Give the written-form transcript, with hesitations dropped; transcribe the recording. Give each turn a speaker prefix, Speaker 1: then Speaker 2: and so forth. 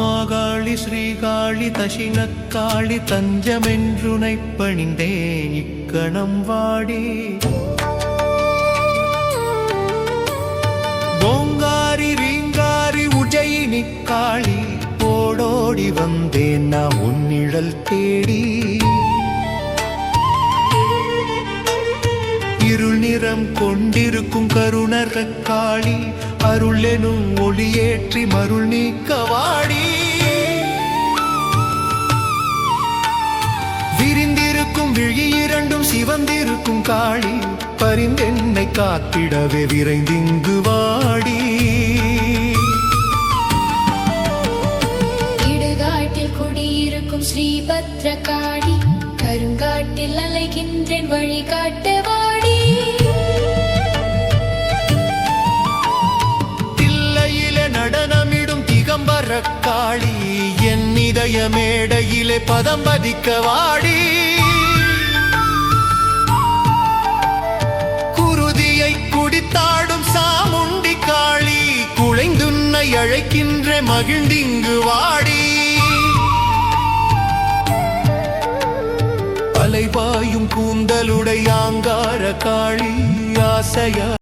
Speaker 1: மாகாளி ஸ்ரீகாளி தசினக்காளி தஞ்சமென்றுனை பணிந்தேன் இக்கணம் வாடி ஓங்காரி ரீங்காரி உஜயினி காளி ஓடோடி வந்தேன் நான் உன்னிழல் தேடி இருள் நிறம் கொண்டிருக்கும் கருணர்க காளி அருள் எனும் ஒளியேற்றி மருள் நீக்க வாடி விரிந்திருக்கும் விழி இரண்டும் சிவந்திருக்கும் காளி பரிந்தென்னை காத்திடவே விரைந்திங்கு வாடி
Speaker 2: இடுகாட்டில் குடியிருக்கும் ஸ்ரீபத்ர காளி கருங்காட்டில் அலைகின்றேன் வழிகாட்ட வாடி
Speaker 1: நடனமிடும் திகம்பர காளி என் இதய மேடையிலே பதம் பதிக்க வாடி குருதியை குடித்தாடும் சாமுண்டி காளி குழைந்துன்னை அழைக்கின்ற மகிழ்ந்திங்கு வாடி அலைபாயும் கூந்தலுடைய ஆங்கார காளி ஆசையா